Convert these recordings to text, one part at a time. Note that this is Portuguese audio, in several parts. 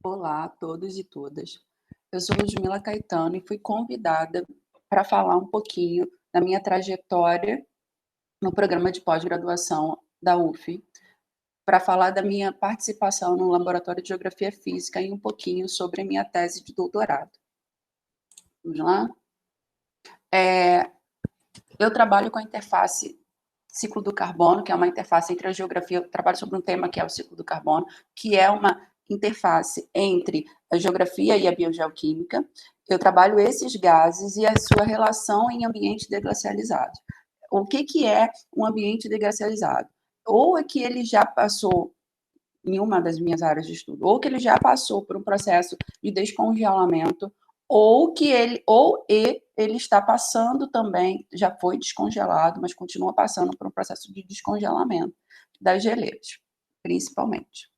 Olá a todos e todas. Eu sou Ludmila Caetano e fui convidada para falar um pouquinho da minha trajetória no programa de pós-graduação da UF, para falar da minha participação no Laboratório de Geografia Física e um pouquinho sobre a minha tese de doutorado. Vamos lá? Eu trabalho com a interface ciclo do carbono, que é uma interface entre a geografia, eu trabalho sobre um tema que é o ciclo do carbono, que é uma interface entre a geografia e a biogeoquímica. Eu trabalho esses gases e a sua relação em ambientes deglacializados. O que é um ambiente deglacializado? Ou é que ele já passou em uma das minhas áreas de estudo, ou que ele já passou por um processo de descongelamento, ou ele está passando também, já foi descongelado, mas continua passando por um processo de descongelamento das geleiras, principalmente.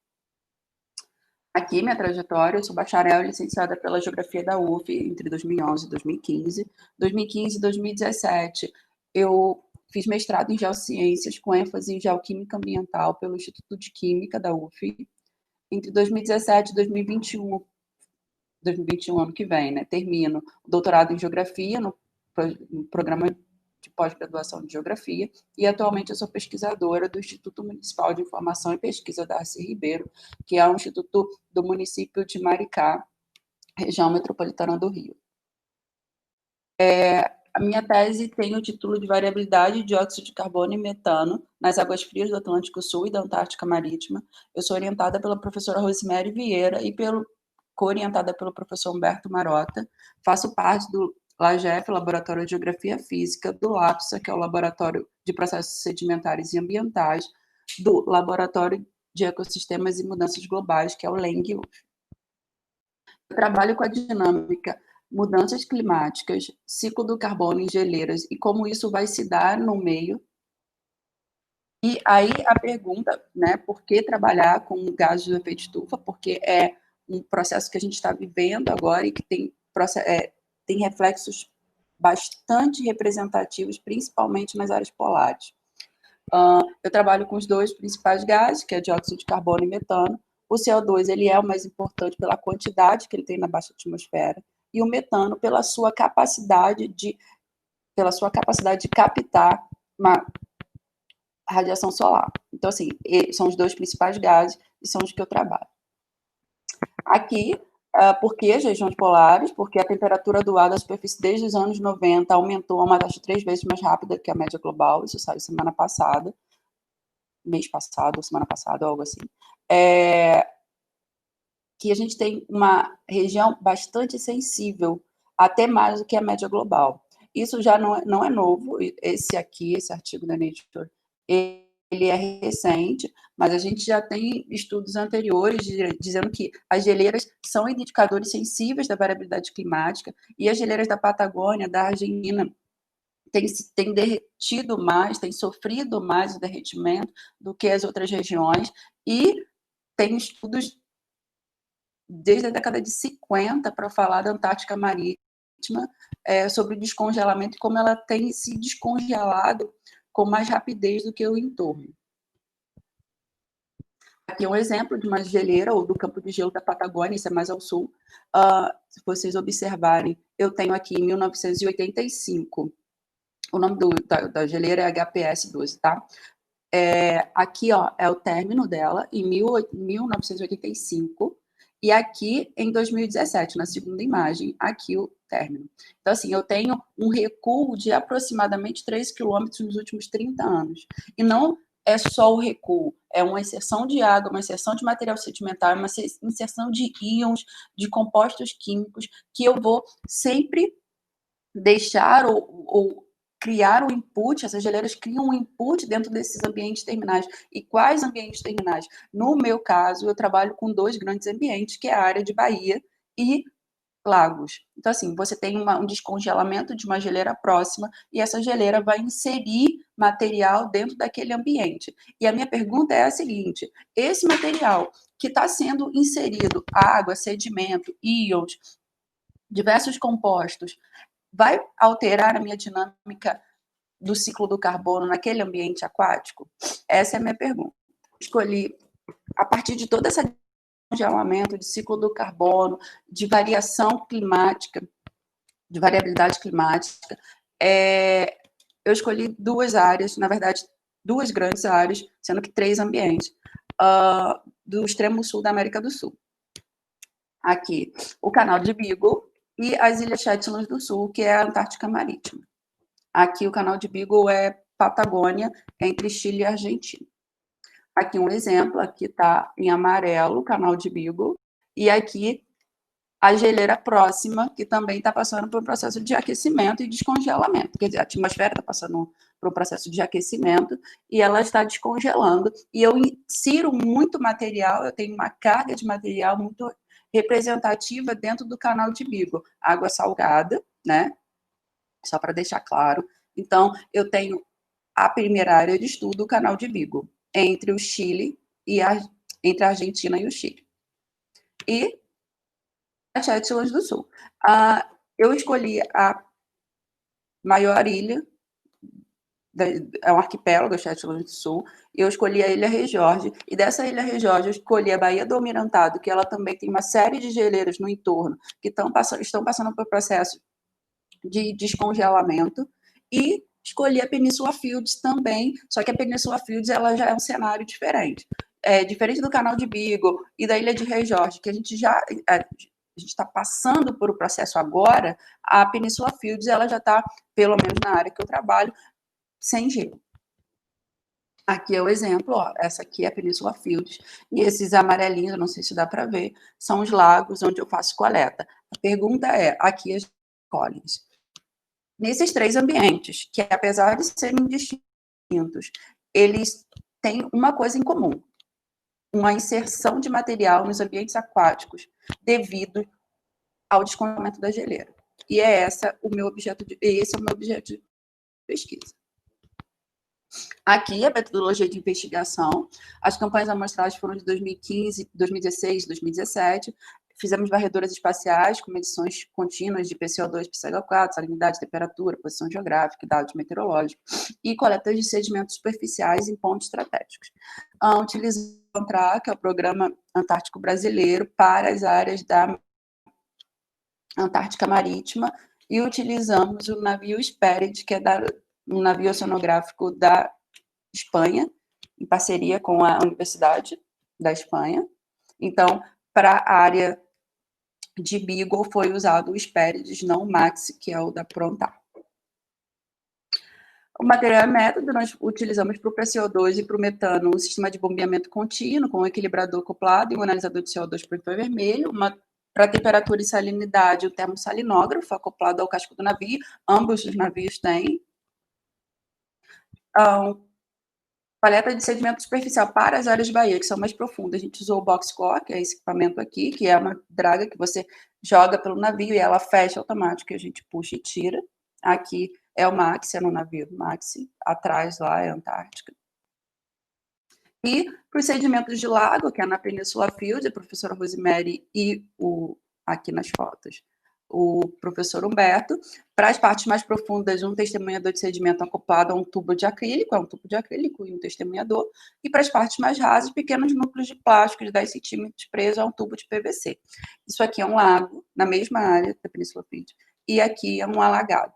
Aqui, minha trajetória, eu sou bacharel e licenciada pela Geografia da UF entre 2011 e 2015. 2015 e 2017, eu fiz mestrado em Geociências, com ênfase em Geoquímica Ambiental, pelo Instituto de Química da UF. Entre 2017 e 2021, ano que vem, né, termino o doutorado em Geografia, no programa de pós-graduação de Geografia, e atualmente eu sou pesquisadora do Instituto Municipal de Informação e Pesquisa Darcy Ribeiro, que é um instituto do município de Maricá, região metropolitana do Rio. A minha tese tem o título de Variabilidade de dióxido de carbono e metano nas águas frias do Atlântico Sul e da Antártica Marítima. Eu sou orientada pela professora Rosemary Vieira e co-orientada pelo professor Humberto Marota. Faço parte do LAGEF, Laboratório de Geografia Física, do LAPSA, que é o Laboratório de Processos Sedimentares e Ambientais, do Laboratório de Ecossistemas e Mudanças Globais, que é o LENG. Eu trabalho com a dinâmica mudanças climáticas, ciclo do carbono em geleiras e como isso vai se dar no meio. E aí a pergunta, né, por que trabalhar com gases do efeito estufa? Porque é um processo que a gente está vivendo agora e que tem reflexos bastante representativos, principalmente nas áreas polares. Eu trabalho com os dois principais gases, que é dióxido de carbono e metano. O CO2 ele é o mais importante pela quantidade que ele tem na baixa atmosfera, e o metano pela sua capacidade de captar uma radiação solar. Então, assim, são os dois principais gases e são os que eu trabalho. Aqui, por que as regiões polares? Porque a temperatura do ar da superfície desde os anos 90 aumentou a uma taxa 3 vezes mais rápida que a média global, isso saiu semana passada, mês passado, semana passada, algo assim. Que a gente tem uma região bastante sensível, até mais do que a média global. Isso já não é novo, esse artigo da Nature, ele é recente, mas a gente já tem estudos anteriores dizendo que as geleiras são indicadores sensíveis da variabilidade climática, e as geleiras da Patagônia, da Argentina, têm derretido mais, têm sofrido mais o derretimento do que as outras regiões, e tem estudos desde a década de 50 para falar da Antártica Marítima, sobre o descongelamento e como ela tem se descongelado com mais rapidez do que o entorno. Aqui é um exemplo de uma geleira ou do campo de gelo da Patagônia, isso é mais ao sul. Se vocês observarem, eu tenho aqui em 1985, o nome da geleira é HPS-12, tá? Aqui, ó, é o término dela, em 1985, e aqui em 2017, na segunda imagem, aqui o término. Então, assim, eu tenho um recuo de aproximadamente 3 quilômetros nos últimos 30 anos. E não é só o recuo, é uma inserção de água, uma inserção de material sedimentar, uma inserção de íons, de compostos químicos, que eu vou sempre deixar ou criar um input, essas geleiras criam um input dentro desses ambientes terminais. E quais ambientes terminais? No meu caso, eu trabalho com dois grandes ambientes, que é a área de baía e lagos. Então, assim, você tem um descongelamento de uma geleira próxima e essa geleira vai inserir material dentro daquele ambiente. E a minha pergunta é a seguinte: esse material que está sendo inserido, água, sedimento, íons, diversos compostos, vai alterar a minha dinâmica do ciclo do carbono naquele ambiente aquático? Essa é a minha pergunta. Escolhi, a partir de toda essa descongelamento, de ciclo do carbono, de variação climática, de variabilidade climática. Eu escolhi 2 áreas, na verdade, 2 grandes áreas, sendo que 3 ambientes, do extremo sul da América do Sul. Aqui, o canal de Beagle e as Ilhas Shetland do Sul, que é a Antártica Marítima. Aqui, o canal de Beagle é Patagônia, entre Chile e Argentina. Aqui um exemplo, aqui está em amarelo o canal de Beagle, e aqui a geleira próxima, que também está passando por um processo de aquecimento e descongelamento. Quer dizer, a atmosfera está passando por um processo de aquecimento e ela está descongelando. E eu insiro muito material, eu tenho uma carga de material muito representativa dentro do canal de Beagle. Água salgada, né? Só para deixar claro. Então, eu tenho a primeira área de estudo, o canal de Beagle, entre o Chile e entre a Argentina e o Chile. E as Shetland do Sul. Eu escolhi a maior ilha, é um arquipélago, a Shetland do Sul, e eu escolhi a Ilha Rejorge, e dessa Ilha Rejorge eu escolhi a Baía do Almirantado, que ela também tem uma série de geleiras no entorno, que estão passando por processo de descongelamento, e escolhi a Península Fields também, só que a Península Fields ela já é um cenário diferente. Diferente do canal de Beagle e da Ilha de Rejorge, que a gente está passando por o processo agora, a Península Fields ela já está, pelo menos na área que eu trabalho, sem gelo. Aqui é o exemplo, ó, essa aqui é a Península Fields, e esses amarelinhos, não sei se dá para ver, são os lagos onde eu faço coleta. A pergunta é, aqui as Collins. Nesses 3 ambientes, que apesar de serem distintos, eles têm uma coisa em comum, uma inserção de material nos ambientes aquáticos devido ao descongelamento da geleira. E esse é o meu objeto de pesquisa. Aqui a metodologia de investigação. As campanhas amostradas foram de 2015, 2016, 2017. Fizemos varredoras espaciais com medições contínuas de PCO2, PCO4, salinidade, temperatura, posição geográfica, dados meteorológicos e coletas de sedimentos superficiais em pontos estratégicos. Utilizamos o CONTRA, que é o Programa Antártico Brasileiro, para as áreas da Antártica Marítima, e utilizamos o navio Spirit, que é um navio oceanográfico da Espanha, em parceria com a Universidade da Espanha. Então, para a área de Beagle foi usado o Hesperides, não o Maxi, que é o da Prontar. O material é método, nós utilizamos para o PCO2 e para o metano um sistema de bombeamento contínuo, com um equilibrador acoplado e um analisador de CO2 por infravermelho, para temperatura e salinidade, o termossalinógrafo acoplado ao casco do navio, ambos os navios têm. Paleta de sedimento superficial para as áreas de baía, que são mais profundas. A gente usou o boxcore, que é esse equipamento aqui, que é uma draga que você joga pelo navio e ela fecha automático, e a gente puxa e tira. Aqui é o Maxi, é no navio Maxi. Atrás lá é a Antártica. E para os sedimentos de lago, que é na Península Fields, a professora Rosemary e aqui nas fotos, o professor Humberto. Para as partes mais profundas, um testemunhador de sedimento acoplado a um tubo de acrílico, é um tubo de acrílico e um testemunhador. E para as partes mais rasas, pequenos núcleos de plástico de 10 centímetros presos a um tubo de PVC. Isso aqui é um lago, na mesma área da Península Fields, e aqui é um alagado.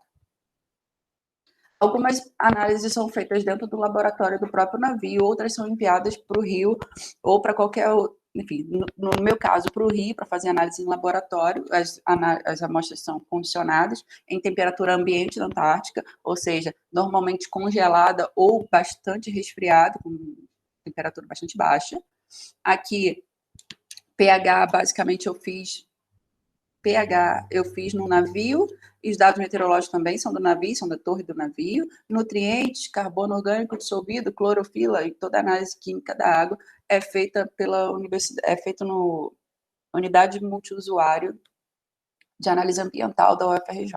Algumas análises são feitas dentro do laboratório do próprio navio, outras são enviadas para o rio ou para qualquer, enfim, no meu caso, para o rio, para fazer análise em laboratório. As amostras são condicionadas em temperatura ambiente da Antártica, ou seja, normalmente congelada ou bastante resfriada, com temperatura bastante baixa. Aqui, pH, basicamente eu fiz no navio, e os dados meteorológicos também são do navio, são da torre do navio. Nutrientes, carbono orgânico dissolvido, clorofila e toda a análise química da água é feita pela universidade, é feita no Unidade Multiusuário de Análise Ambiental da UFRJ.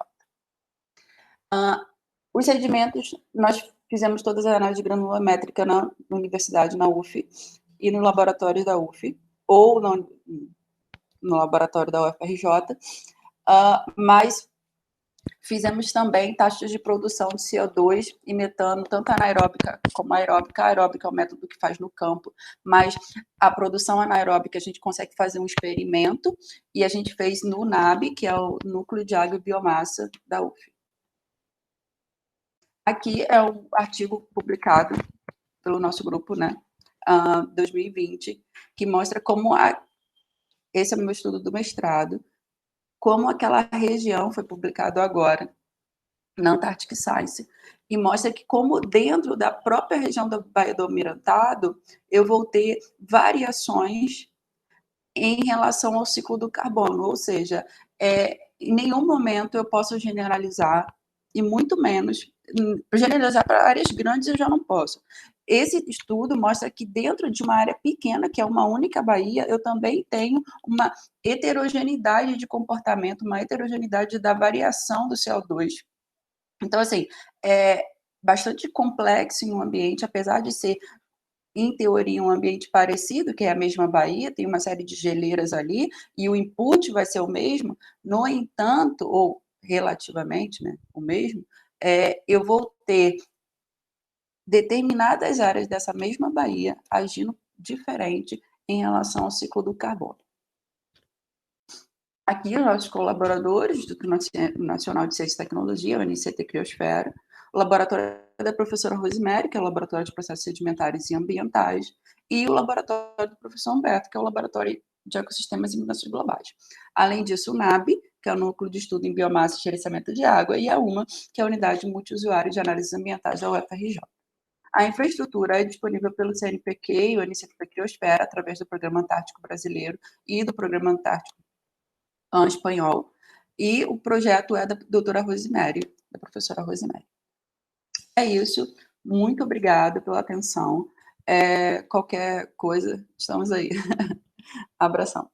Os sedimentos, nós fizemos todas as análises granulométricas na universidade, na UF, e no laboratório da UF, ou no laboratório da UFRJ, mas Fizemos também taxas de produção de CO2 e metano, tanto anaeróbica como aeróbica. A aeróbica é o método que faz no campo, mas a produção anaeróbica a gente consegue fazer um experimento, e a gente fez no NAB, que é o Núcleo de Água e Biomassa da UF. Aqui é um artigo publicado pelo nosso grupo, né, 2020, que mostra como esse é o meu estudo do mestrado, como aquela região foi publicado agora na Antarctic Science, e mostra que como dentro da própria região da Baía do Almirantado, eu vou ter variações em relação ao ciclo do carbono, ou seja, em nenhum momento eu posso generalizar, e muito menos, generalizar para áreas grandes eu já não posso. Esse estudo mostra que dentro de uma área pequena, que é uma única baía, eu também tenho uma heterogeneidade de comportamento, uma heterogeneidade da variação do CO2. Então, assim, é bastante complexo em um ambiente, apesar de ser, em teoria, um ambiente parecido, que é a mesma baía, tem uma série de geleiras ali, e o input vai ser o mesmo, no entanto, ou relativamente, né, o mesmo, eu vou ter determinadas áreas dessa mesma baía agindo diferente em relação ao ciclo do carbono. Aqui, os nossos colaboradores do Instituto Nacional de Ciência e Tecnologia, o NCT Criosfera, o laboratório da professora Rosemary, que é o Laboratório de Processos Sedimentares e Ambientais, e o laboratório do professor Humberto, que é o Laboratório de Ecossistemas e Mudanças Globais. Além disso, o NAB, que é o Núcleo de Estudo em Biomassa e Gerenciamento de Água, e a UMA, que é a Unidade Multiusuário de Análises Ambientais da UFRJ. A infraestrutura é disponível pelo CNPq e o NCT Criosfera, através do Programa Antártico Brasileiro e do Programa Antártico espanhol, e o projeto é da doutora Rosemary, da professora Rosemary. É isso, muito obrigada pela atenção. Qualquer coisa, estamos aí. Abração.